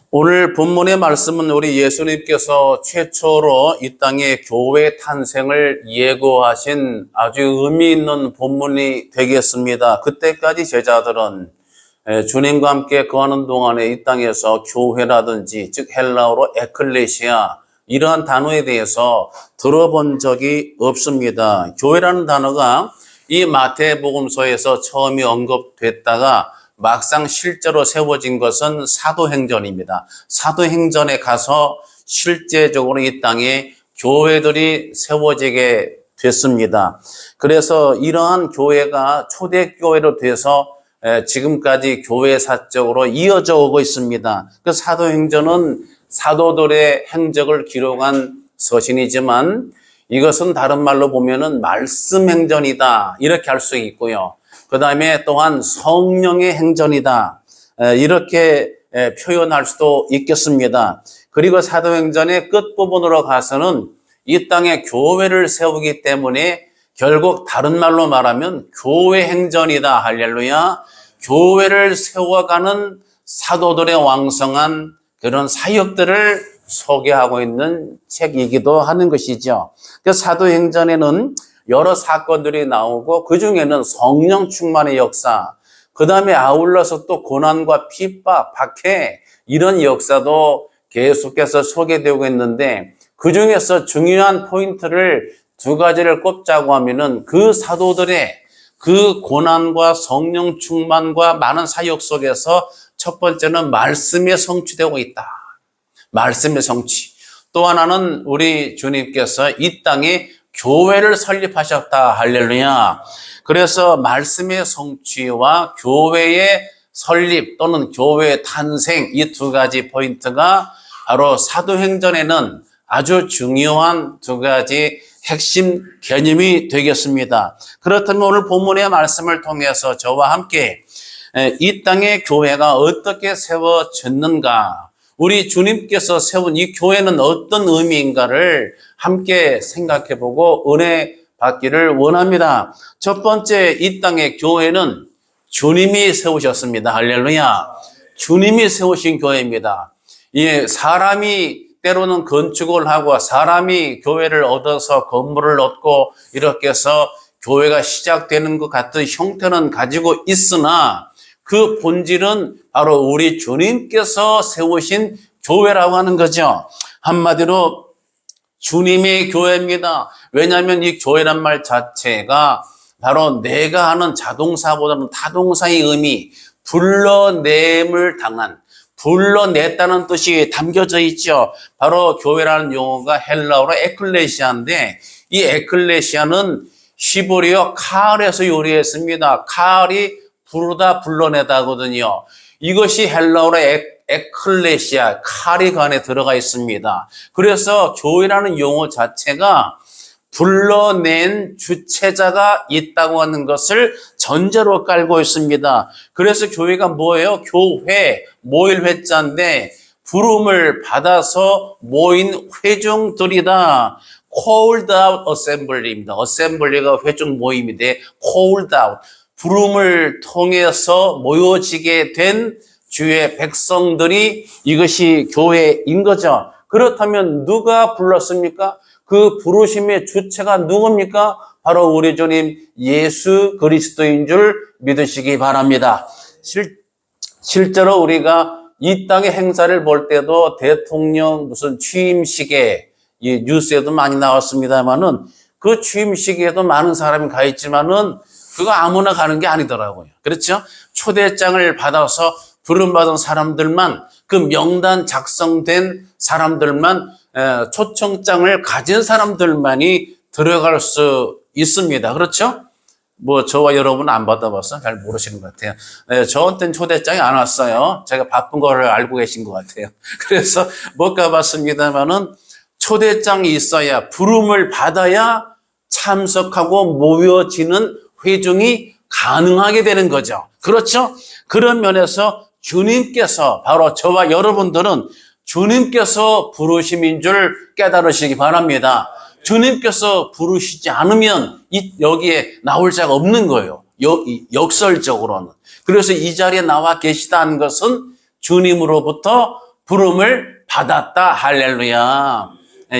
오늘 본문의 말씀은 우리 예수님께서 최초로 이 땅에 교회 탄생을 예고하신 아주 의미 있는 본문이 되겠습니다. 그때까지 제자들은 주님과 함께 거하는 동안에 이 땅에서 교회라든지 즉 헬라어로 에클레시아 이러한 단어에 대해서 들어본 적이 없습니다. 교회라는 단어가 이 마태복음서에서 처음에 언급됐다가 막상 실제로 세워진 것은 사도행전입니다. 사도행전에 가서 실제적으로 이 땅에 교회들이 세워지게 됐습니다. 그래서 이러한 교회가 초대교회로 돼서 지금까지 교회사적으로 이어져 오고 있습니다. 그 사도행전은 사도들의 행적을 기록한 서신이지만 이것은 다른 말로 보면은 말씀행전이다 이렇게 할 수 있고요. 그 다음에 또한 성령의 행전이다 이렇게 표현할 수도 있겠습니다. 그리고 사도행전의 끝부분으로 가서는 이 땅에 교회를 세우기 때문에 결국 다른 말로 말하면 교회 행전이다. 할렐루야. 교회를 세워가는 사도들의 왕성한 그런 사역들을 소개하고 있는 책이기도 하는 것이죠. 그 사도행전에는 여러 사건들이 나오고 그중에는 성령 충만의 역사, 그 다음에 아울러서 또 고난과 핍박, 박해 이런 역사도 계속해서 소개되고 있는데 그중에서 중요한 포인트를 두 가지를 꼽자고 하면은 그 사도들의 그 고난과 성령 충만과 많은 사역 속에서 첫 번째는 말씀에 성취되고 있다. 말씀의 성취. 또 하나는 우리 주님께서 이 땅에 교회를 설립하셨다. 할렐루야. 그래서 말씀의 성취와 교회의 설립 또는 교회의 탄생 이 두 가지 포인트가 바로 사도행전에는 아주 중요한 두 가지 핵심 개념이 되겠습니다. 그렇다면 오늘 본문의 말씀을 통해서 저와 함께 이 땅의 교회가 어떻게 세워졌는가, 우리 주님께서 세운 이 교회는 어떤 의미인가를 함께 생각해보고 은혜 받기를 원합니다. 첫 번째, 이 땅의 교회는 주님이 세우셨습니다. 할렐루야. 주님이 세우신 교회입니다. 사람이 때로는 건축을 하고 사람이 교회를 얻어서 건물을 얻고 이렇게 해서 교회가 시작되는 것 같은 형태는 가지고 있으나 그 본질은 바로 우리 주님께서 세우신 교회라고 하는 거죠. 한마디로 주님의 교회입니다. 왜냐하면 이 교회란 말 자체가 바로 내가 하는 자동사보다는 타동사의 의미, 불러냄을 당한, 불러냈다는 뜻이 담겨져 있죠. 바로 교회라는 용어가 헬라어로 에클레시아인데 이 에클레시아는 히브리어 칼에서 요리했습니다. 칼이 부르다 불러내다거든요. 이것이 헬라어로 에클레시아, 칼이 그 안에 들어가 있습니다. 그래서 교회라는 용어 자체가 불러낸 주체자가 있다고 하는 것을 전제로 깔고 있습니다. 그래서 교회가 뭐예요? 교회, 모일 회자인데 부름을 받아서 모인 회중들이다. called out assembly입니다. assembly가 회중 모임인데 called out, 부름을 통해서 모여지게 된 주의 백성들이 이것이 교회인 거죠. 그렇다면 누가 불렀습니까? 그 부르심의 주체가 누굽니까? 바로 우리 주님 예수 그리스도인 줄 믿으시기 바랍니다. 실제로 우리가 이 땅의 행사를 볼 때도 대통령 무슨 취임식에 이 뉴스에도 많이 나왔습니다만은 그 취임식에도 많은 사람이 가 있지만은 그거 아무나 가는 게 아니더라고요. 그렇죠? 초대장을 받아서 부름받은 사람들만, 그 명단 작성된 사람들만, 초청장을 가진 사람들만이 들어갈 수 있습니다. 그렇죠? 저와 여러분은 안 받아봐서 잘 모르시는 것 같아요. 저한테는 초대장이 안 왔어요. 제가 바쁜 거를 알고 계신 것 같아요. 그래서 못 가봤습니다만은 초대장이 있어야, 부름을 받아야 참석하고 모여지는 회중이 가능하게 되는 거죠. 그렇죠? 그런 면에서 주님께서, 바로 저와 여러분들은 주님께서 부르심인 줄 깨달으시기 바랍니다. 주님께서 부르시지 않으면 여기에 나올 자가 없는 거예요. 역설적으로는. 그래서 이 자리에 나와 계시다는 것은 주님으로부터 부름을 받았다. 할렐루야.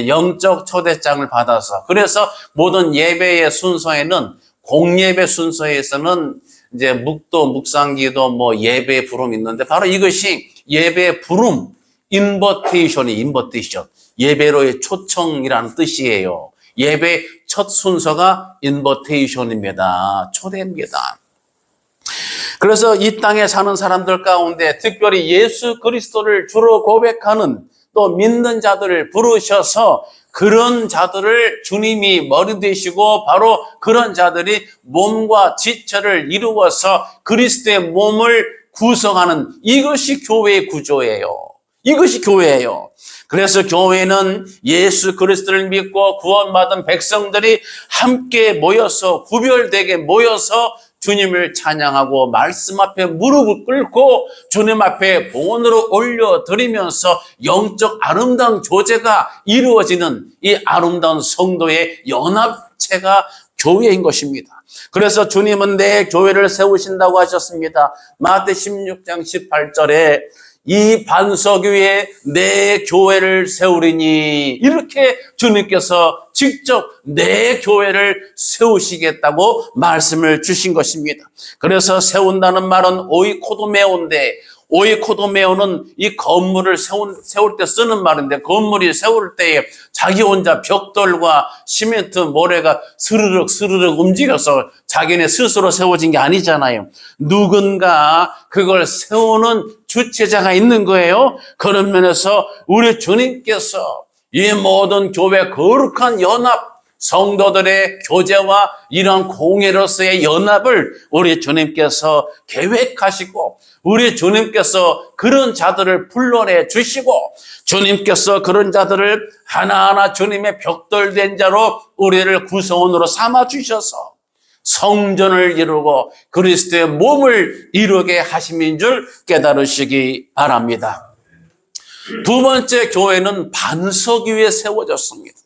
영적 초대장을 받아서. 그래서 모든 예배의 순서에는 공예배 순서에서는 이제 묵도, 묵상기도 뭐 예배 부름 있는데 바로 이것이 예배 부름, 인버테이션. 예배로의 초청이라는 뜻이에요. 예배 첫 순서가 인버테이션입니다. 초대입니다. 그래서 이 땅에 사는 사람들 가운데 특별히 예수 그리스도를 주로 고백하는 또 믿는 자들을 부르셔서 그런 자들을 주님이 머리 되시고 바로 그런 자들이 몸과 지체를 이루어서 그리스도의 몸을 구성하는 이것이 교회의 구조예요. 이것이 교회예요. 그래서 교회는 예수 그리스도를 믿고 구원받은 백성들이 함께 모여서 구별되게 모여서 주님을 찬양하고 말씀 앞에 무릎을 꿇고 주님 앞에 봉헌으로 올려드리면서 영적 아름다운 교제가 이루어지는 이 아름다운 성도의 연합체가 교회인 것입니다. 그래서 주님은 내 교회를 세우신다고 하셨습니다. 마태 16장 18절에 이 반석 위에 내 교회를 세우리니 이렇게 주님께서 직접 내 교회를 세우시겠다고 말씀을 주신 것입니다. 그래서 세운다는 말은 오이코도메오인데 오이코도메오는 이 건물을 세울 때 쓰는 말인데 건물이 세울 때에 자기 혼자 벽돌과 시멘트 모래가 스르륵 움직여서 자기네 스스로 세워진 게 아니잖아요. 누군가 그걸 세우는 주체자가 있는 거예요. 그런 면에서 우리 주님께서 이 모든 교회 거룩한 연합 성도들의 교제와 이런 공예로서의 연합을 우리 주님께서 계획하시고 우리 주님께서 그런 자들을 불러내 주시고 주님께서 그런 자들을 하나하나 주님의 벽돌된 자로 우리를 구성원으로 삼아 주셔서 성전을 이루고 그리스도의 몸을 이루게 하심인 줄 깨달으시기 바랍니다. 두 번째, 교회는 반석 위에 세워졌습니다.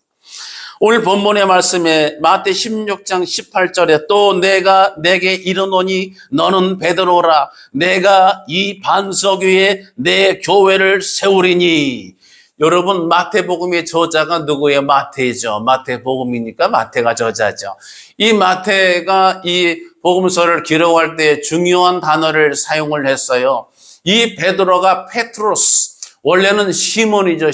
오늘 본문의 말씀에 마태 16장 18절에 또 내가 내게 이르노니 너는 베드로라 내가 이 반석 위에 내 교회를 세우리니. 여러분, 마태복음의 저자가 누구예요? 마태죠. 마태복음이니까 마태가 저자죠. 이 마태가 이 복음서를 기록할 때 중요한 단어를 사용을 했어요. 이 베드로가 페트로스, 원래는 시몬이죠.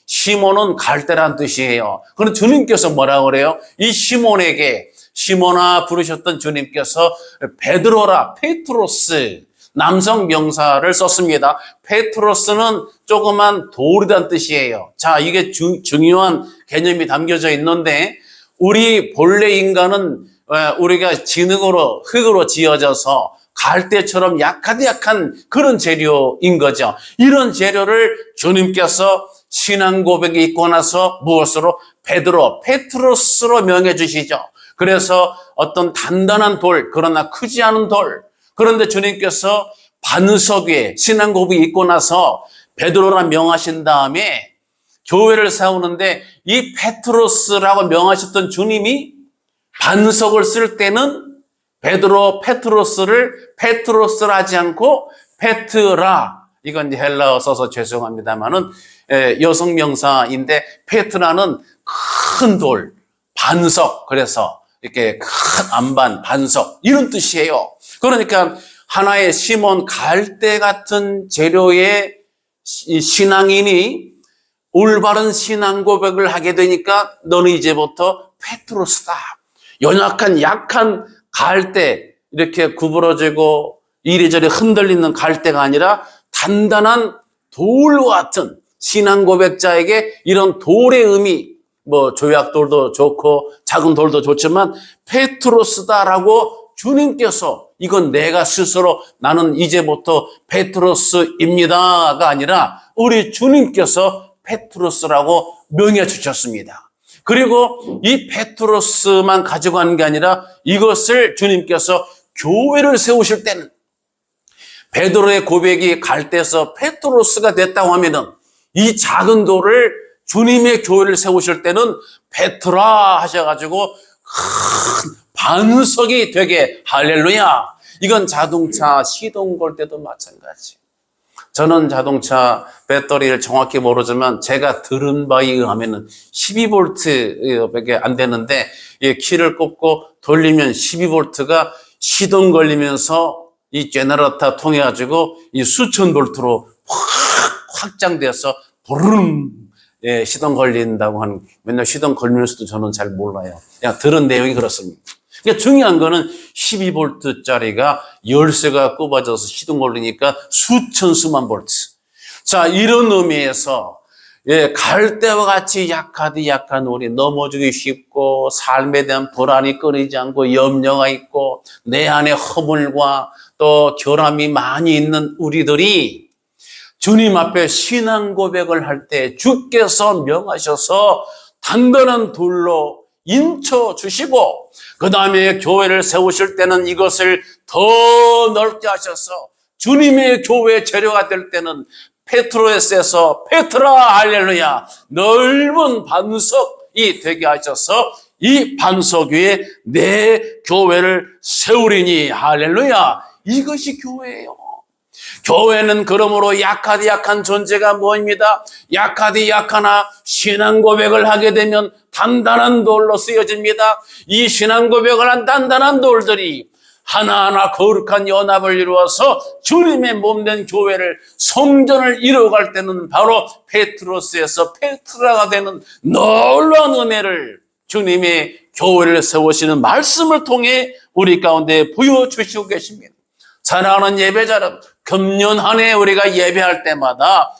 시몬은 갈대란 뜻이에요. 그런데 주님께서 뭐라고 그래요? 이 시몬에게 시몬아 부르셨던 주님께서 베드로라, 페트로스, 남성 명사를 썼습니다. 페트로스는 조그만 돌이란 뜻이에요. 자, 이게 중요한 개념이 담겨져 있는데 우리 본래 인간은 우리가 진흙으로 흙으로 지어져서 갈대처럼 약한 그런 재료인 거죠. 이런 재료를 주님께서 신앙 고백이 있고 나서 무엇으로? 베드로, 페트로스로 명해 주시죠. 그래서 어떤 단단한 돌, 그러나 크지 않은 돌. 그런데 주님께서 반석 위에 신앙 고백이 있고 나서 베드로라 명하신 다음에 교회를 세우는데 이 페트로스라고 명하셨던 주님이 반석을 쓸 때는 베드로, 페트로스를 페트로스라 하지 않고 페트라, 이건 이제 헬라어 써서 죄송합니다만은 여성 명사인데 페트라는 큰 돌, 반석, 그래서 이렇게 큰 안반, 반석 이런 뜻이에요. 그러니까 하나의 시몬 갈대 같은 재료의 신앙인이 올바른 신앙 고백을 하게 되니까 너는 이제부터 페트로스다. 연약한 약한 갈대, 이렇게 구부러지고 이리저리 흔들리는 갈대가 아니라 단단한 돌과 같은 신앙 고백자에게 이런 돌의 의미, 뭐 조약돌도 좋고 작은 돌도 좋지만 페트로스다라고 주님께서 이건 내가 스스로 나는 이제부터 페트로스입니다가 아니라 우리 주님께서 페트로스라고 명해 주셨습니다. 그리고 이 페트로스만 가지고 가는 게 아니라 이것을 주님께서 교회를 세우실 때는 베드로의 고백이 갈대에서 페트로스가 됐다고 하면은 이 작은 돌을 주님의 교회를 세우실 때는 페트라 하셔가지고 큰 반석이 되게 할렐루야. 이건 자동차 시동 걸 때도 마찬가지. 저는 자동차 배터리를 정확히 모르지만 제가 들은 바에 의하면은 12V밖에 안 되는데 키를 꽂고 돌리면 12V가 시동 걸리면서 이 제너레이터 통해 가지고 이 수천 볼트로 확 확장돼서 부르릉 시동 걸린다고 하는, 맨날 시동 걸면서도 저는 잘 몰라요. 그냥 들은 내용이 그렇습니다. 그러니까 중요한 거는 12V짜리가 열쇠가 꼽아져서 시동 걸리니까 수천 수만 볼트. 자, 이런 의미에서 갈대와 같이 약한 우리, 넘어지기 쉽고 삶에 대한 불안이 끊이지 않고 염려가 있고 내 안에 허물과 또 결함이 많이 있는 우리들이 주님 앞에 신앙 고백을 할 때 주께서 명하셔서 단단한 돌로 인쳐 주시고, 그 다음에 교회를 세우실 때는 이것을 더 넓게 하셔서 주님의 교회 재료가 될 때는 페트로에서 페트라 할렐루야 넓은 반석이 되게 하셔서 이 반석 위에 내 교회를 세우리니 할렐루야, 이것이 교회예요. 교회는 그러므로 약하디 약한 존재가 뭐입니다? 약하디 약하나 신앙 고백을 하게 되면 단단한 돌로 쓰여집니다. 이 신앙 고백을 한 단단한 돌들이 하나하나 거룩한 연합을 이루어서 주님의 몸된 교회를, 성전을 이루어갈 때는 바로 페트로스에서 페트라가 되는 놀라운 은혜를 주님의 교회를 세우시는 말씀을 통해 우리 가운데 부여주시고 계십니다. 사랑하는 예배자 여러분, 금년 한 해 우리가 예배할 때마다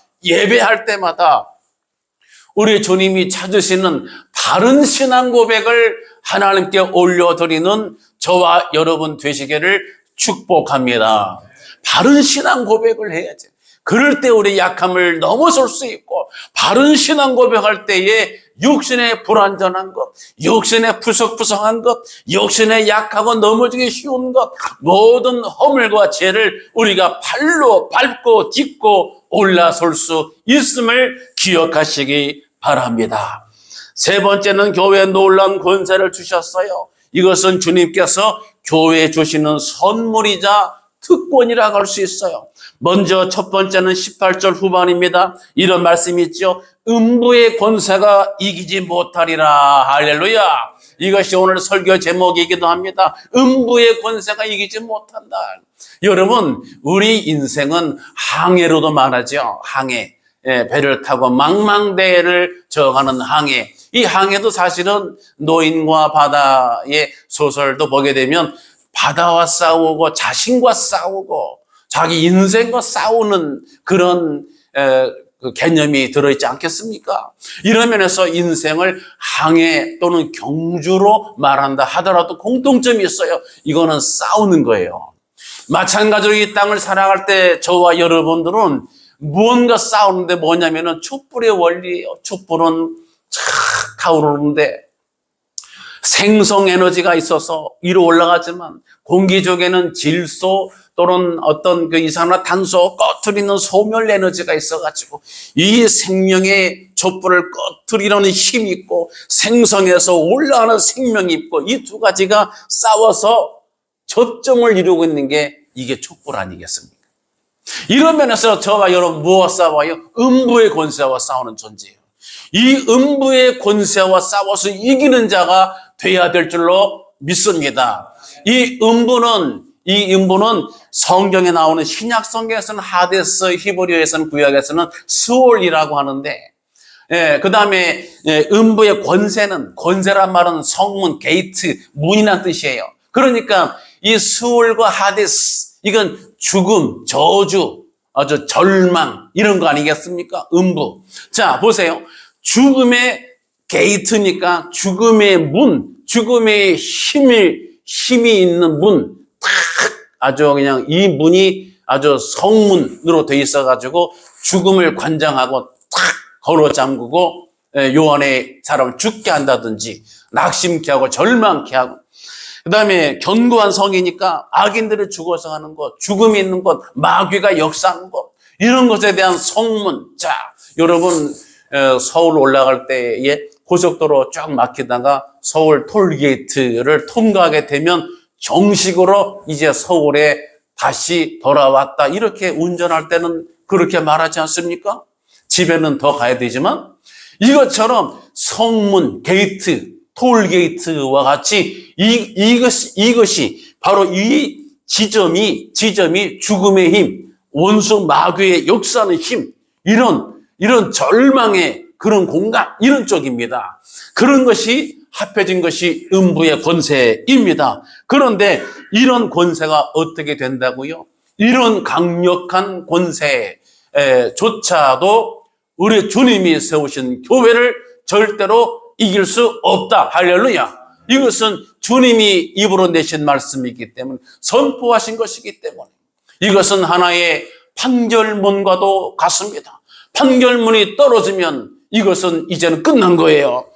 우리 주님이 찾으시는 바른 신앙 고백을 하나님께 올려드리는 저와 여러분 되시기를 축복합니다. 바른 신앙 고백을 해야지. 그럴 때 우리 약함을 넘어설 수 있고, 바른 신앙 고백할 때에 육신의 불완전한 것, 육신의 푸석푸석한 것, 육신의 약하고 넘어지기 쉬운 것, 모든 허물과 죄를 우리가 발로 밟고 딛고 올라설 수 있음을 기억하시기 바랍니다. 세 번째는 교회에 놀라운 권세를 주셨어요. 이것은 주님께서 교회에 주시는 선물이자 특권이라고 할 수 있어요. 먼저 첫 번째는 18절 후반입니다. 이런 말씀이 있죠. 음부의 권세가 이기지 못하리라. 할렐루야. 이것이 오늘 설교 제목이기도 합니다. 음부의 권세가 이기지 못한다. 여러분, 우리 인생은 항해로도 말하죠. 항해. 배를 타고 망망대해를 저어가는 항해. 이 항해도 사실은 노인과 바다의 소설도 보게 되면 바다와 싸우고 자신과 싸우고 자기 인생과 싸우는 그런 그 개념이 들어있지 않겠습니까? 이런 면에서 인생을 항해 또는 경주로 말한다 하더라도 공통점이 있어요. 이거는 싸우는 거예요. 마찬가지로 이 땅을 살아갈 때 저와 여러분들은 무언가 싸우는데 뭐냐면은 촛불의 원리예요. 촛불은 착 타오르는데 생성 에너지가 있어서 위로 올라가지만 공기 중에는 질소 또는 어떤 그 이산화 탄소 꺼트리는 소멸 에너지가 있어가지고 이 생명의 촛불을 꺼트리려는 힘이 있고 생성해서 올라가는 생명이 있고 이 두 가지가 싸워서 접점을 이루고 있는 게 이게 촛불 아니겠습니까? 이런 면에서 저와 여러분 무엇 싸워요? 음부의 권세와 싸우는 존재예요. 이 음부의 권세와 싸워서 이기는 자가 돼야 될 줄로 믿습니다. 이 음부는 성경에 나오는 신약 성경에서는 하데스, 히브리어에서는 구약에서는 스올이라고 하는데, 그 다음에 음부의 권세란 말은 성문, 게이트, 문이란 뜻이에요. 그러니까 이 스올과 하데스, 이건 죽음, 저주, 아주 절망 이런 거 아니겠습니까? 음부. 자, 보세요. 죽음의 게이트니까 죽음의 문, 죽음의 힘이 있는 문, 탁 아주 그냥 이 문이 아주 성문으로 돼 있어가지고 죽음을 관장하고 탁 걸어 잠그고 요 안에 사람을 죽게 한다든지 낙심케 하고 절망케 하고, 그 다음에 견고한 성이니까 악인들이 죽어서 가는 것, 죽음이 있는 것, 마귀가 역사하는 것, 이런 것에 대한 성문. 자, 여러분 서울 올라갈 때에 고속도로 쫙 막히다가 서울 톨게이트를 통과하게 되면 정식으로 이제 서울에 다시 돌아왔다 이렇게 운전할 때는 그렇게 말하지 않습니까? 집에는 더 가야 되지만 이것처럼 성문, 게이트, 톨게이트와 같이 이것이 바로 이 지점이 죽음의 힘, 원수 마귀의 역사하는 힘, 이런 절망의 그런 공간, 이런 쪽입니다. 그런 것이 합해진 것이 음부의 권세입니다. 그런데 이런 권세가 어떻게 된다고요? 이런 강력한 권세조차도 우리 주님이 세우신 교회를 절대로 이길 수 없다. 할렐루야. 이것은 주님이 입으로 내신 말씀이기 때문에, 선포하신 것이기 때문에, 이것은 하나의 판결문과도 같습니다. 판결문이 떨어지면 이것은 이제는 끝난 거예요.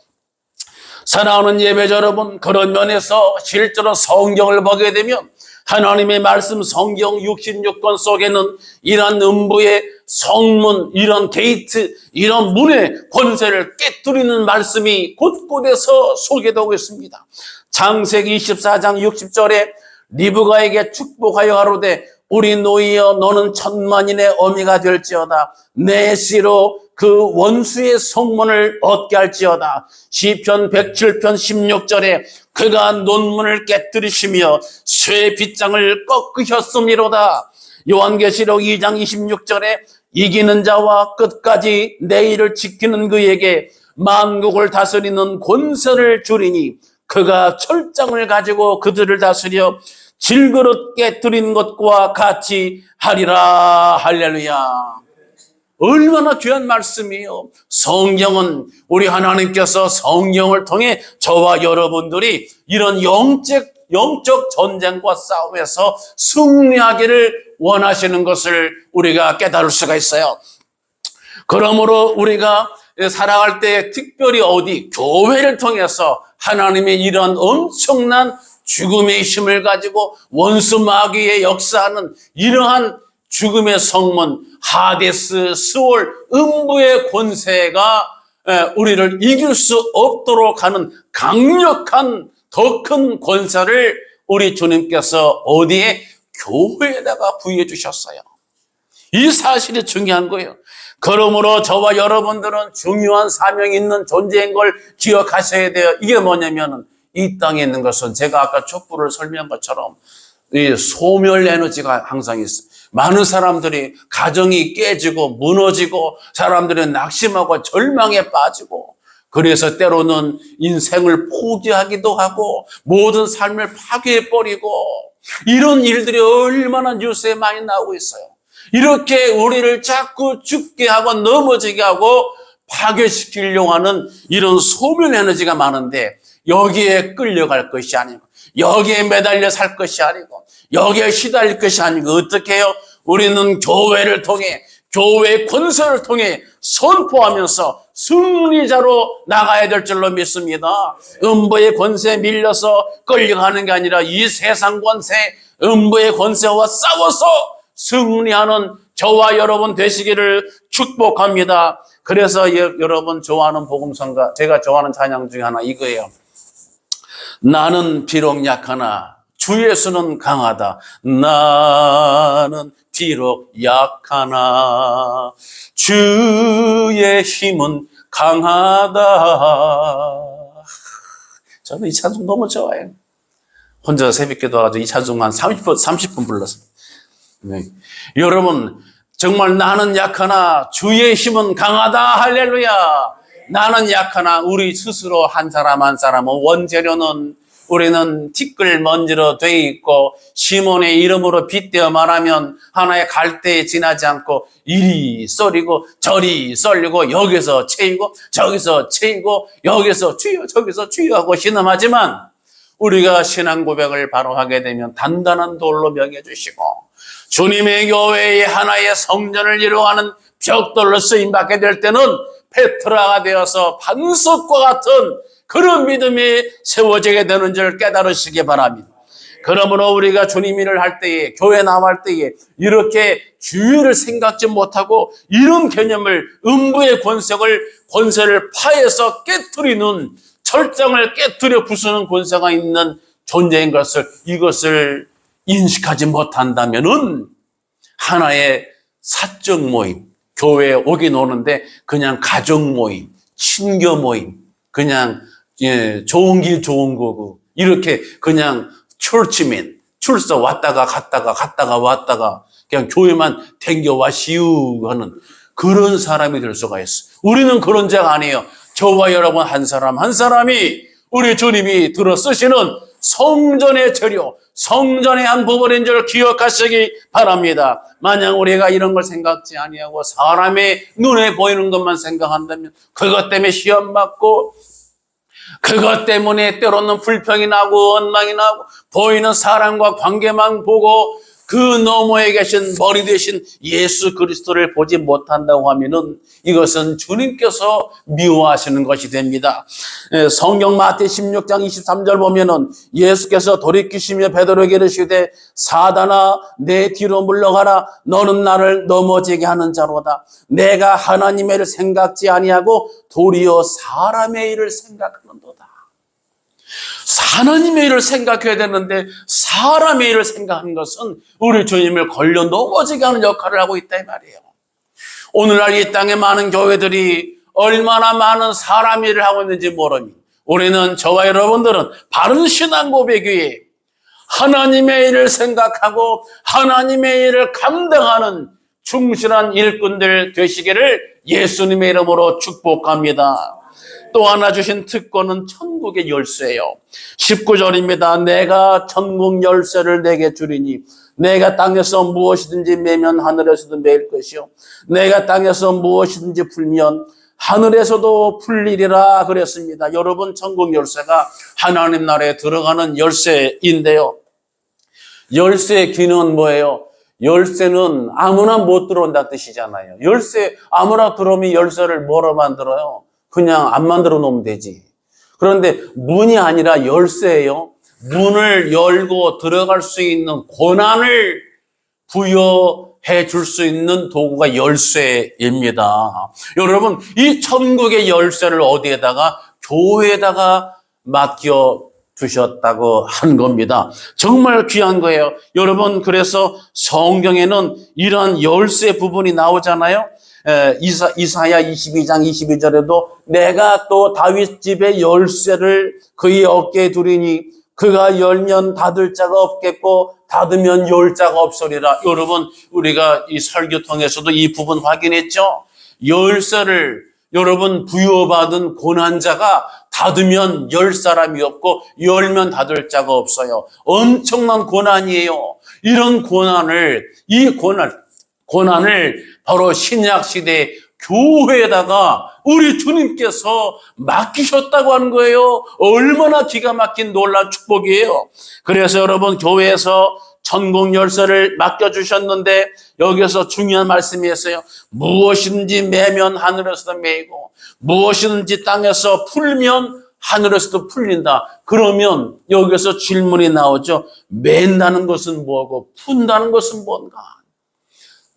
사랑하는 예배자 여러분, 그런 면에서 실제로 성경을 보게 되면 하나님의 말씀 성경 66권 속에는 이런 음부의 성문, 이런 게이트, 이런 문의 권세를 깨뜨리는 말씀이 곳곳에서 소개되고 있습니다. 창세기 24장 60절에 리브가에게 축복하여 가로되 우리 노이여 너는 천만인의 어미가 될지어다. 내 씨로 그 원수의 성문을 얻게 할지어다. 시편 107편 16절에 그가 논문을 깨뜨리시며 쇠 빗장을 꺾으셨음이로다. 요한계시록 2장 26절에 이기는 자와 끝까지 내 일을 지키는 그에게 만국을 다스리는 권세를 주리니 그가 철장을 가지고 그들을 다스려 질그릇 깨뜨린 것과 같이 하리라. 할렐루야. 얼마나 귀한 말씀이에요. 성경은 우리 하나님께서 성경을 통해 저와 여러분들이 이런 영적 전쟁과 싸움에서 승리하기를 원하시는 것을 우리가 깨달을 수가 있어요. 그러므로 우리가 살아갈 때 특별히 교회를 통해서 하나님의 이런 엄청난 죽음의 힘을 가지고 원수 마귀의 역사하는 이러한 죽음의 성문, 하데스, 스올, 음부의 권세가 우리를 이길 수 없도록 하는 강력한 더 큰 권세를 우리 주님께서 어디에? 교회에다가 부여해 주셨어요. 이 사실이 중요한 거예요. 그러므로 저와 여러분들은 중요한 사명이 있는 존재인 걸 기억하셔야 돼요. 이게 뭐냐면은 이 땅에 있는 것은 제가 아까 촛불을 설명한 것처럼 이 소멸 에너지가 항상 있어요. 많은 사람들이 가정이 깨지고 무너지고 사람들이 낙심하고 절망에 빠지고 그래서 때로는 인생을 포기하기도 하고 모든 삶을 파괴해버리고 이런 일들이 얼마나 뉴스에 많이 나오고 있어요. 이렇게 우리를 자꾸 죽게 하고 넘어지게 하고 파괴시키려고 하는 이런 소멸 에너지가 많은데 여기에 끌려갈 것이 아니고 여기에 매달려 살 것이 아니고 여기에 시달릴 것이 아니고 어떻게 해요? 우리는 교회를 통해 교회의 권세를 통해 선포하면서 승리자로 나가야 될 줄로 믿습니다. 음부의 권세에 밀려서 끌려가는 게 아니라 이 세상 권세, 음부의 권세와 싸워서 승리하는 저와 여러분 되시기를 축복합니다. 그래서 여러분 좋아하는 복음성가, 제가 좋아하는 찬양 중에 하나 이거예요. 나는 비록 약하나 주 예수는 강하다. 나는 비록 약하나 주의 힘은 강하다. 저는 이 찬송 너무 좋아해요. 혼자 새벽기도 와가지고 이 찬송 한 30분 불렀어요. 네. 여러분 정말 나는 약하나 주의 힘은 강하다. 할렐루야. 나는 약하나 우리 스스로 한 사람 한 사람은 원재료는 우리는 티끌 먼지로 돼 있고 시몬의 이름으로 빗대어 말하면 하나의 갈대에 지나지 않고 이리 썰리고 저리 썰리고 여기서 채이고 저기서 채이고 여기서 주여 저기서 주여 하고 신음하지만 우리가 신앙 고백을 바로 하게 되면 단단한 돌로 명해 주시고 주님의 교회의 하나의 성전을 이루어가는 벽돌로 쓰임받게 될 때는 페트라가 되어서 반석과 같은 그런 믿음이 세워지게 되는 줄 깨달으시기 바랍니다. 그러므로 우리가 주님 일을 할 때에 교회 나갈 때에 이렇게 주의를 생각지 못하고 이런 개념을 음부의 권세를 파해서 깨뜨리는 철장을 깨뜨려 부수는 권세가 있는 존재인 것을 이것을 인식하지 못한다면은 하나의 사적 모임, 교회에 오긴 오는데 그냥 가족 모임, 친교 모임, 그냥 좋은 길 좋은 거고 이렇게 그냥 철치민, 출석 왔다가 갔다가 왔다가 그냥 교회만 댕겨와 시우 하는 그런 사람이 될 수가 있어. 우리는 그런 자가 아니에요. 저와 여러분 한 사람 한 사람이 우리 주님이 들어 쓰시는 성전의 재료, 성전의 한 부분인 줄 기억하시기 바랍니다. 만약 우리가 이런 걸 생각지 아니하고 사람의 눈에 보이는 것만 생각한다면 그것 때문에 시험 받고 그것 때문에 때로는 불평이 나고 원망이 나고 보이는 사람과 관계만 보고 그 너머에 계신 머리 대신 예수 그리스도를 보지 못한다고 하면은 이것은 주님께서 미워하시는 것이 됩니다. 성경 마태 16장 23절 보면은 예수께서 돌이키시며 베드로에게 이르시되 사단아 내 뒤로 물러가라 너는 나를 넘어지게 하는 자로다. 내가 하나님의 일을 생각지 아니하고 도리어 사람의 일을 생각하는도다. 하나님의 일을 생각해야 되는데 사람의 일을 생각하는 것은 우리 주님을 걸려 넘어지게 하는 역할을 하고 있다 이 말이에요. 오늘날 이 땅에 많은 교회들이 얼마나 많은 사람의 일을 하고 있는지 모르니 우리는 저와 여러분들은 바른 신앙 고백 위에 하나님의 일을 생각하고 하나님의 일을 감당하는 충실한 일꾼들 되시기를 예수님의 이름으로 축복합니다. 또 하나 주신 특권은 천국의 열쇠예요. 19절입니다. 내가 천국 열쇠를 내게 주리니 내가 땅에서 무엇이든지 매면 하늘에서도 매일 것이요 내가 땅에서 무엇이든지 풀면 하늘에서도 풀리리라 그랬습니다. 여러분 천국 열쇠가 하나님 나라에 들어가는 열쇠인데요. 열쇠의 기능은 뭐예요? 열쇠는 아무나 못 들어온다 뜻이잖아요. 열쇠 아무나 들어오면 열쇠를 뭐로 만들어요? 그냥 안 만들어 놓으면 되지. 그런데 문이 아니라 열쇠예요. 문을 열고 들어갈 수 있는 권한을 부여해 줄 수 있는 도구가 열쇠입니다. 여러분, 이 천국의 열쇠를 어디에다가? 교회에다가 맡겨 두셨다고 한 겁니다. 정말 귀한 거예요. 여러분, 그래서 성경에는 이런 열쇠 부분이 나오잖아요. 이사야 22장 22절에도 내가 또 다윗 집의 열쇠를 그의 어깨에 두리니 그가 열면 닫을 자가 없겠고 닫으면 열 자가 없으리라. 여러분 우리가 이 설교 통해서도 이 부분 확인했죠. 열쇠를 여러분 부여받은 고난자가 닫으면 열 사람이 없고 열면 닫을 자가 없어요. 엄청난 고난이에요. 이런 고난을 바로 신약시대 교회에다가 우리 주님께서 맡기셨다고 하는 거예요. 얼마나 기가 막힌 놀라운 축복이에요. 그래서 여러분 교회에서 천국 열쇠를 맡겨주셨는데 여기서 중요한 말씀이 있어요. 무엇이든지 매면 하늘에서도 매이고 무엇이든지 땅에서 풀면 하늘에서도 풀린다. 그러면 여기서 질문이 나오죠. 맨다는 것은 뭐고 푼다는 것은 뭔가?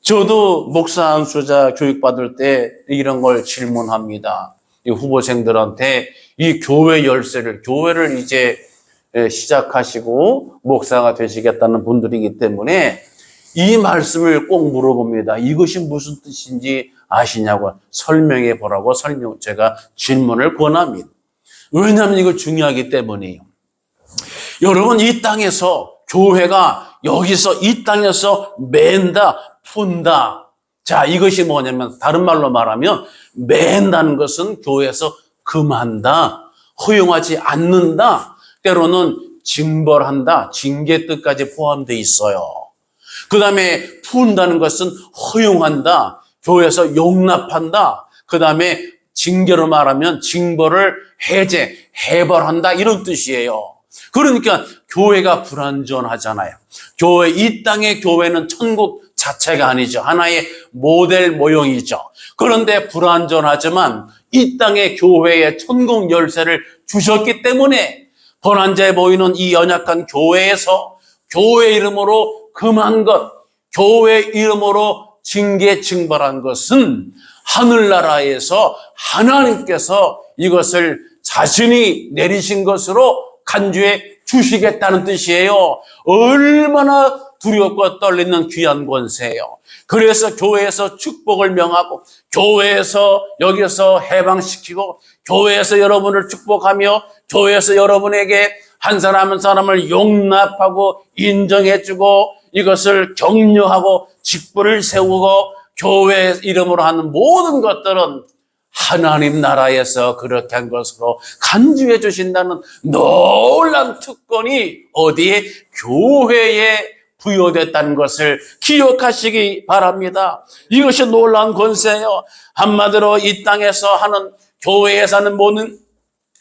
저도 목사 안수자 교육받을 때 이런 걸 질문합니다. 이 후보생들한테 이 교회 열쇠를, 교회를 이제 시작하시고 목사가 되시겠다는 분들이기 때문에 이 말씀을 꼭 물어봅니다. 이것이 무슨 뜻인지 아시냐고 설명해 보라고 제가 질문을 권합니다. 왜냐하면 이거 중요하기 때문이에요. 여러분 이 땅에서 교회가 여기서 이 땅에서 맨다, 푼다. 자, 이것이 뭐냐면 다른 말로 말하면 맨다는 것은 교회에서 금한다, 허용하지 않는다, 때로는 징벌한다, 징계 뜻까지 포함되어 있어요. 그 다음에 푼다는 것은 허용한다, 교회에서 용납한다, 그 다음에 징계로 말하면 징벌을 해벌한다 이런 뜻이에요. 그러니까 교회가 불완전하잖아요. 이 땅의 교회는 천국 자체가 아니죠. 하나의 모델 모형이죠. 그런데 불완전하지만 이 땅의 교회에 천국 열쇠를 주셨기 때문에 번한자에 보이는 이 연약한 교회에서 교회 이름으로 금한 것, 교회 이름으로 징계 징벌한 것은 하늘나라에서 하나님께서 이것을 자신이 내리신 것으로 간주해 주시겠다는 뜻이에요. 얼마나 두렵고 떨리는 귀한 권세예요. 그래서 교회에서 축복을 명하고 교회에서 여기서 해방시키고 교회에서 여러분을 축복하며 교회에서 여러분에게 한 사람 한 사람을 용납하고 인정해주고 이것을 격려하고 직분을 세우고 교회 이름으로 하는 모든 것들은 하나님 나라에서 그렇게 한 것으로 간주해 주신다는 놀라운 특권이 어디에? 교회에 부여됐다는 것을 기억하시기 바랍니다. 이것이 놀라운 권세예요. 한마디로 이 땅에서 하는 교회에서 하는 모든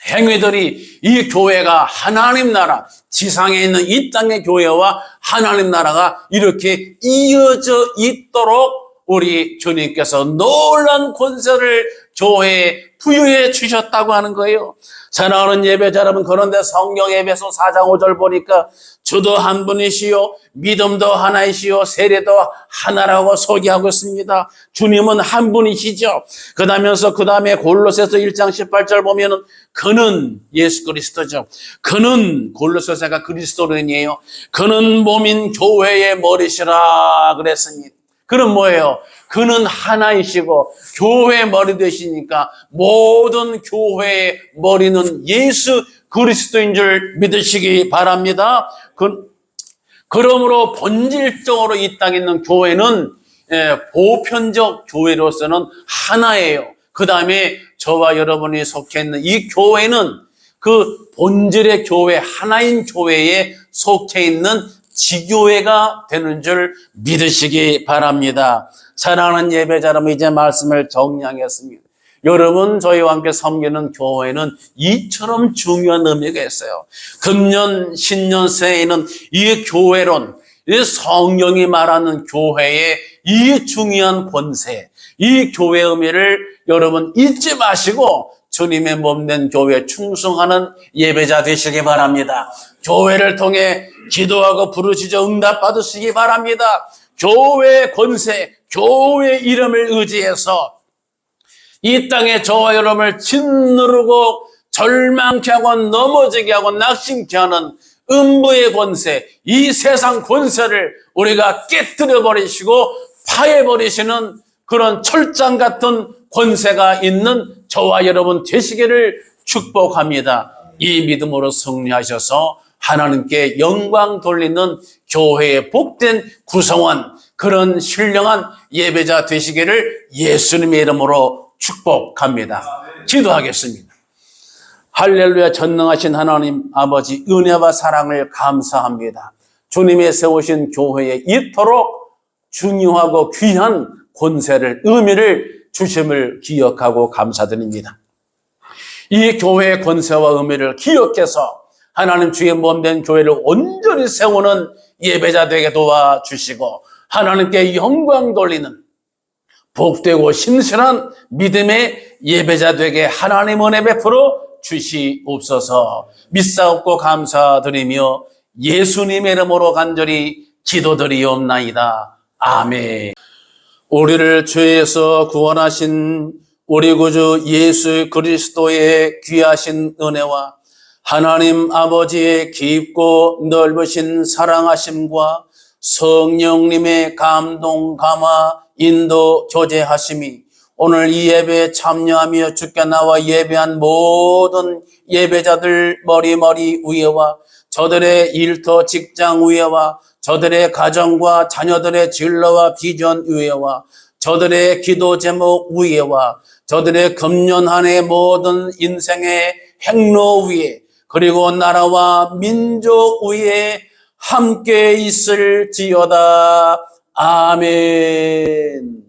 행위들이 이 교회가 하나님 나라, 지상에 있는 이 땅의 교회와 하나님 나라가 이렇게 이어져 있도록 우리 주님께서 놀라운 권세를 교회에 부여해 주셨다고 하는 거예요. 사랑하는 예배자 여러분, 그런데 성경 에베소 4장 5절 보니까 주도 한 분이시요 믿음도 하나이시요 세례도 하나라고 소개하고 있습니다. 주님은 한 분이시죠. 그 다음에 골로새서 1장 18절 보면은 그는 예수 그리스도죠. 그는 골로새서가 그리스도인이에요. 그는 몸인 교회의 머리시라 그랬습니다. 그는 뭐예요? 그는 하나이시고 교회의 머리 되시니까 모든 교회의 머리는 예수 그리스도인 줄 믿으시기 바랍니다. 그러므로 본질적으로 이 땅에 있는 교회는 보편적 교회로서는 하나예요. 그 다음에 저와 여러분이 속해 있는 이 교회는 그 본질의 교회, 하나인 교회에 속해 있는 지교회가 되는 줄 믿으시기 바랍니다. 사랑하는 예배자 여러분, 이제 말씀을 정리하겠습니다. 여러분, 저희와 함께 섬기는 교회는 이처럼 중요한 의미가 있어요. 금년, 신년 새해에는 이 교회론, 이 성경이 말하는 교회의 이 중요한 권세, 이 교회 의미를 여러분 잊지 마시고 주님의 몸된 교회에 충성하는 예배자 되시기 바랍니다. 교회를 통해 기도하고 부르짖어 응답받으시기 바랍니다. 교회의 권세, 교회의 이름을 의지해서 이 땅에 저와 여러분을 짓누르고 절망케 하고 넘어지게 하고 낙심케 하는 음부의 권세, 이 세상 권세를 우리가 깨뜨려 버리시고 파해 버리시는 그런 철장 같은 권세가 있는 저와 여러분 되시기를 축복합니다. 이 믿음으로 승리하셔서 하나님께 영광 돌리는 교회의 복된 구성원, 그런 신령한 예배자 되시기를 예수님의 이름으로 축복합니다. 기도하겠습니다. 할렐루야. 전능하신 하나님 아버지, 은혜와 사랑을 감사합니다. 주님의 세우신 교회에 이토록 중요하고 귀한 권세를, 의미를 주심을 기억하고 감사드립니다. 이 교회의 권세와 의미를 기억해서 하나님 주의 몸된 교회를 온전히 세우는 예배자 되게 도와주시고 하나님께 영광 돌리는 복되고 신실한 믿음의 예배자 되게 하나님 은혜 베풀어 주시옵소서. 믿사옵고 감사드리며 예수님의 이름으로 간절히 기도드리옵나이다. 아멘. 우리를 죄에서 구원하신 우리 구주 예수 그리스도의 귀하신 은혜와 하나님 아버지의 깊고 넓으신 사랑하심과 성령님의 감동, 감화, 인도, 교제하심이 오늘 이 예배에 참여하며 주께 나와 예배한 모든 예배자들 머리 위에와 저들의 일터 직장 위에와 저들의 가정과 자녀들의 진로와 비전 위에와 저들의 기도 제목 위에와 저들의 금년 한 해 모든 인생의 행로 위에 그리고 나라와 민족 위에 함께 있을지어다. 아멘.